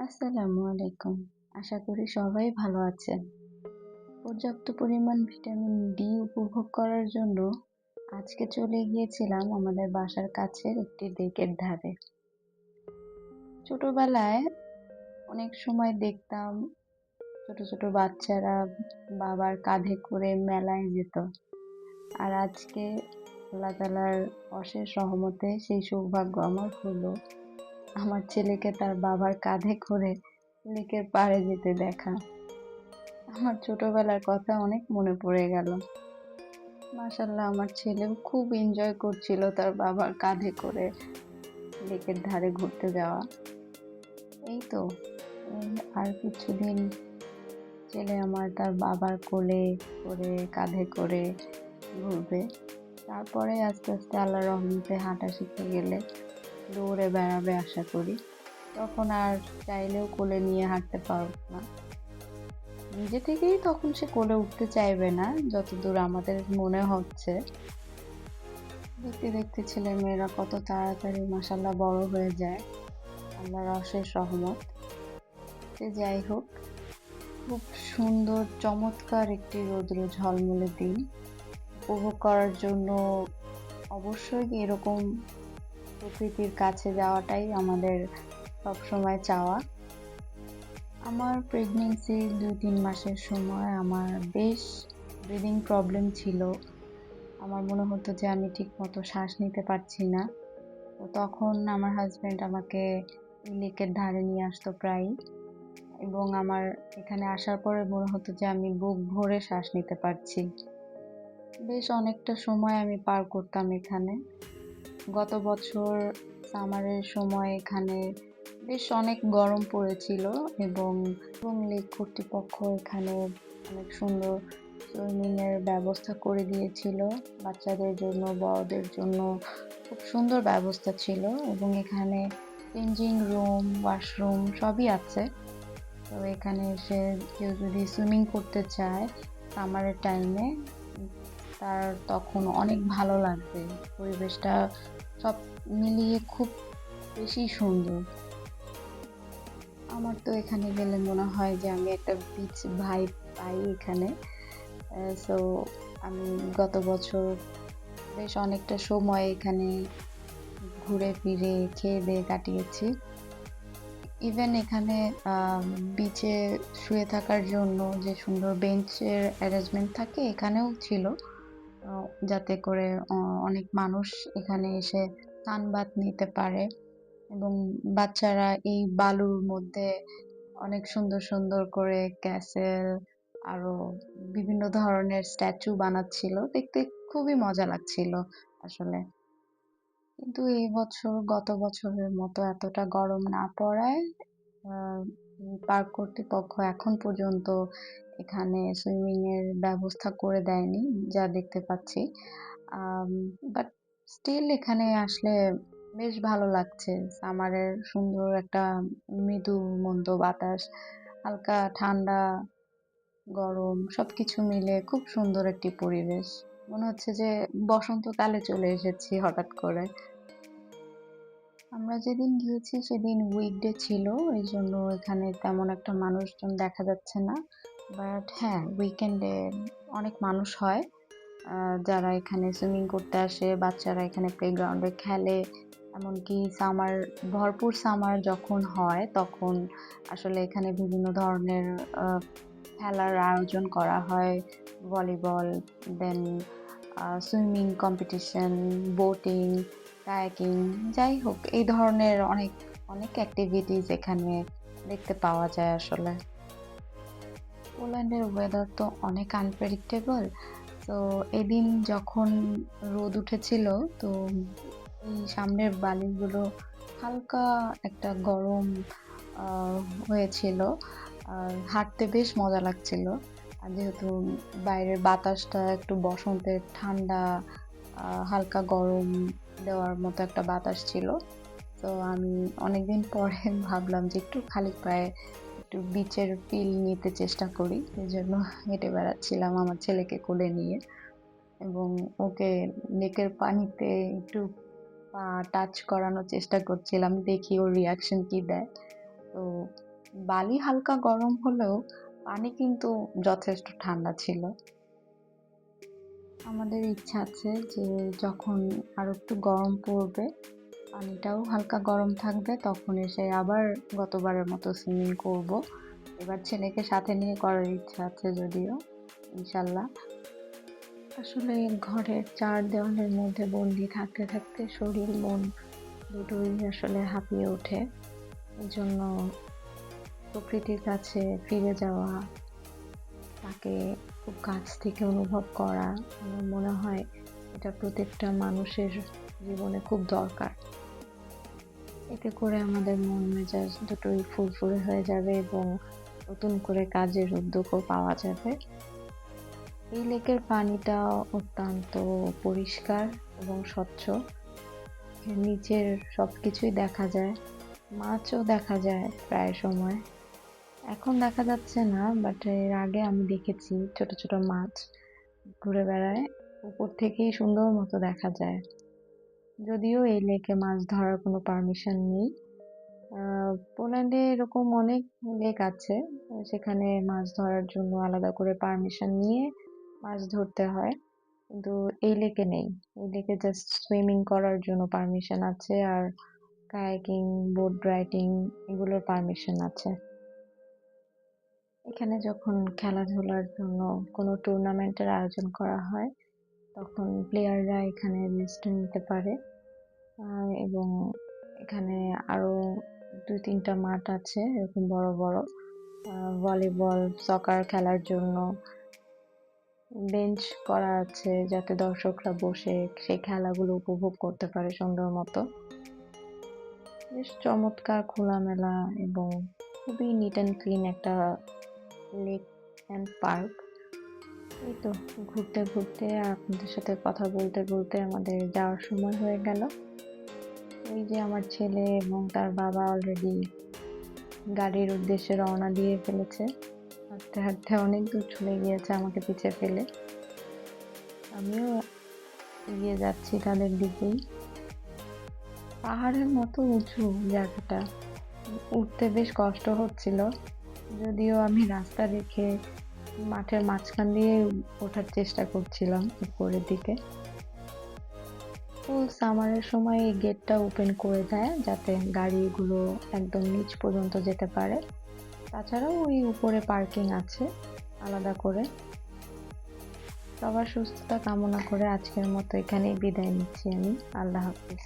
আসসালামু আলাইকুম। আশা করি সবাই ভালো আছেন। পর্যাপ্ত পরিমাণ ভিটামিন ডি উপভোগ করার জন্য আজকে চলে গিয়েছিলাম আমাদের বাসার কাছের একটি লেকের ধারে। ছোটবেলায় অনেক সময় দেখতাম ছোট ছোট বাচ্চারা বাবার কাঁধে করে মেলায় যেত। আর আজকে আল্লাহ তাআলার অশেষ রহমতে সেই সৌভাগ্য আমার হলো আমার ছেলেকে তার বাবার কাঁধে করে লেকের পাড়ে যেতে দেখা। আমার ছোটবেলার কথা অনেক মনে পড়ে গেল। মাশাআল্লাহ আমার ছেলেও খুব এনজয় করছিল তার বাবার কাঁধে করে লেকের ধারে ঘুরতে যাওয়া। এই তো আর কিছুদিন ছেলে আমার তার বাবার কোলে করে কাঁধে করে ঘুরবে। তারপরে আস্তে আস্তে আল্লাহর রহমতে হাঁটা শিখে গেলে দৌড়ে বেড়াবে আশা করি। তখন আর চাইলেও কোলে নিয়ে হাঁটতে পারব না। নিজে থেকেই তখন সে কোলে উঠতে চাইবে না যতদূর আমাদের মনে হচ্ছে। দেখতে দেখতে ছেলেমেয়েরা কত তাড়াতাড়ি মাশাআল্লাহ বড় হয়ে যায়। আল্লাহর অশেষ রহমত। সে যাই হোক, খুব সুন্দর চমৎকার একটি রৌদ্র ঝলমলে দিন উপভোগ করার জন্য অবশ্যই এরকম প্রকৃতির কাছে যাওয়াটাই আমাদের সবসময় চাওয়া। আমার প্রেগন্যান্সির ২-৩ মাসের সময় আমার বেশ ব্রিদিং প্রবলেম ছিল। আমার মনে হতো যে আমি ঠিকমতো শ্বাস নিতে পারছি না। তো তখন আমার হাসব্যান্ড আমাকে লেকের ধারে নিয়ে আসতো প্রায়ই, এবং আমার এখানে আসার পরে মনে হতো যে আমি বুক ভরে শ্বাস নিতে পারছি। বেশ অনেকটা সময় আমি পার করতাম এখানে। গত বছর সামারের সময় এখানে বেশ অনেক গরম পড়েছিল, এবং লেক কর্তৃপক্ষ এখানে অনেক সুন্দর সুইমিং এর ব্যবস্থা করে দিয়েছিল। বাচ্চাদের জন্য, বড়দের জন্য খুব সুন্দর ব্যবস্থা ছিল, এবং এখানে চেঞ্জিং রুম, ওয়াশরুম সবই আছে। তো এখানে এসে কেউ যদি সুইমিং করতে চায় সামারের টাইমে, তার তখন অনেক ভালো লাগবে। পরিবেশটা সব মিলিয়ে খুব বেশি সুন্দর। আমার তো এখানে গেলে মনে হয় যে আমি একটা বিচ ভাইব পাই এখানে। সো আমি গত বছর বেশ অনেকটা সময় এখানে ঘুরে ফিরে খেয়ে দিয়ে কাটিয়েছি। ইভেন এখানে বিচে শুয়ে থাকার জন্য যে সুন্দর বেঞ্চের অ্যারেঞ্জমেন্ট থাকে এখানেও ছিল, যাতে করে অনেক মানুষ এখানে এসে স্নান-বাত নিতে পারে, এবং বাচ্চারা এই বালুর মধ্যে অনেক সুন্দর সুন্দর করে ক্যাসেল আরো বিভিন্ন ধরনের স্ট্যাচু বানাচ্ছিল। দেখতে খুবই মজা লাগছিল আসলে। কিন্তু এই বছর গত বছরের মতো এতটা গরম না পড়ায় পার্ক কর্তৃপক্ষ এখন পর্যন্ত এখানে সুইমিং এর ব্যবস্থা করে দেয়নি, যা দেখতে পাচ্ছি। বাট স্টিল এখানে আসলে বেশ ভালো লাগছে। সামারের সুন্দর একটা মৃদু মন্দ বাতাস, হালকা ঠান্ডা গরম সবকিছু মিলে খুব সুন্দর একটি পরিবেশ। মনে হচ্ছে যে বসন্তকালে চলে এসেছি হঠাৎ করে। আমরা যেদিন গিয়েছি সেদিন উইকডে ছিল, এই জন্য এখানে তেমন একটা মানুষজন দেখা যাচ্ছে না। বাট হ্যাঁ, উইকেন্ডে অনেক মানুষ হয় যারা এখানে সুইমিং করতে আসে। বাচ্চারা এখানে প্লেগ্রাউন্ডে খেলে। এমনকি ভরপুর সামার যখন হয় তখন আসলে এখানে বিভিন্ন ধরনের খেলার আয়োজন করা হয়। ভলিবল, দেন সুইমিং কম্পিটিশন, বোটিং, কায়াকিং, যাই হোক এই ধরনের অনেক অনেক অ্যাক্টিভিটিস এখানে দেখতে পাওয়া যায় আসলে। পোল্যান্ডের ওয়েদার তো অনেক আনপ্রেডিক্টেবল। তো এদিন যখন রোদ উঠেছিল, তো এই সামনের বালিগুলো হালকা একটা গরম হয়েছিল, আর হাঁটতে বেশ মজা লাগছিল। আর যেহেতু বাইরের বাতাসটা একটু বসন্তের ঠান্ডা, হালকা গরম দেওয়ার মতো একটা বাতাস ছিল। তো আমি অনেকদিন পরে ভাবলাম যে একটু খালি পায়ে একটু বিচের ফিল নিতে চেষ্টা করি। এজন্য হেঁটে বেড়াচ্ছিলাম আমার ছেলেকে কোলে নিয়ে, এবং ওকে লেকের পানিতে একটু পা টাচ করানোর চেষ্টা করছিলাম, দেখি ওর রিয়াকশন কি দেয়। তো বালি হালকা গরম হলেও পানি কিন্তু যথেষ্ট ঠান্ডা ছিল। আমাদের ইচ্ছা আছে যে যখন আরো একটু গরম পড়বে, পানিটাও হালকা গরম থাকবে, তখন এসে আবার গতবারের মতো সুইমিং করব। এবার ছেলেকে সাথে নিয়ে করার ইচ্ছা আছে যদিও, ইনশাল্লাহ। আসলে ঘরের চার দেওয়ালের মধ্যে বন্দি থাকতে থাকতে শরীর মন দুটোই আসলে হাঁপিয়ে ওঠে। এজন্য প্রকৃতির কাছে ফিরে যাওয়া, তাকে খুব কাছ থেকে অনুভব করা, আমার মনে হয় এটা প্রত্যেকটা মানুষের জীবনে খুব দরকার। এতে করে আমাদের মন মেজাজ দুটোই ফুরফুরে হয়ে যাবে এবং নতুন করে কাজের উদ্যোগও পাওয়া যাবে। এই লেকের পানিটা অত্যন্ত পরিষ্কার এবং স্বচ্ছ। এর নিচের সবকিছুই দেখা যায়, মাছও দেখা যায় প্রায় সময়। এখন দেখা যাচ্ছে না, বাট এর আগে আমি দেখেছি ছোট ছোট মাছ ঘুরে বেড়ায়, উপর থেকেই সুন্দর মতো দেখা যায়। যদিও এই লেকে মাছ ধরার কোনো পারমিশন নেই। পোল্যান্ডে এরকম অনেক লেক আছে, সেখানে মাছ ধরার জন্য আলাদা করে পারমিশন নিয়ে মাছ ধরতে হয়, কিন্তু এই লেকে নেই। এই লেকে জাস্ট সুইমিং করার জন্য পারমিশন আছে, আর কায়াকিং, বোট রাইডিং এগুলোর পারমিশন আছে। এখানে যখন খেলাধুলার জন্য কোনো টুর্নামেন্টের আয়োজন করা হয়, তখন প্লেয়াররা এখানে রেস্ট নিতে পারে। এবং এখানে আরো 2-3টা মাঠ আছে এরকম বড় বড়, ভলিবল, সকার খেলার জন্য বেঞ্চ করা আছে, যাতে দর্শকরা বসে সেই খেলাগুলো উপভোগ করতে পারে সুন্দর মতো। বেশ চমৎকার, খোলামেলা এবং খুবই নিট অ্যান্ড ক্লিন একটা লেক অ্যান্ড পার্ক। এই তো ঘুরতে ঘুরতে আর আপনাদের সাথে কথা বলতে বলতে আমাদের যাওয়ার সময় হয়ে গেল। ওই যে আমার ছেলে এবং তার বাবা অলরেডি গাড়ির উদ্দেশ্যে রওনা দিয়ে ফেলেছে। হাঁটতে হাঁটতে অনেক দূর চলে গিয়েছে আমাকে পিছে ফেলে। আমিও এগিয়ে যাচ্ছি তাদের দিকেই। পাহাড়ের মতো উঁচু জায়গাটা, উঠতে বেশ কষ্ট হচ্ছিল, যদিও আমি রাস্তা দেখে মাঠের মাঝখান দিয়ে ওঠার চেষ্টা করছিলাম উপরের দিকে। ফুল সামারের সময় এই গেটটা ওপেন করে দেয় যাতে গাড়িগুলো একদম নিচ পর্যন্ত যেতে পারে। তাছাড়াও ওই উপরে পার্কিং আছে আলাদা করে। সবার সুস্থতা কামনা করে আজকের মতো এখানেই বিদায় নিচ্ছি আমি। আল্লাহ হাফিজ।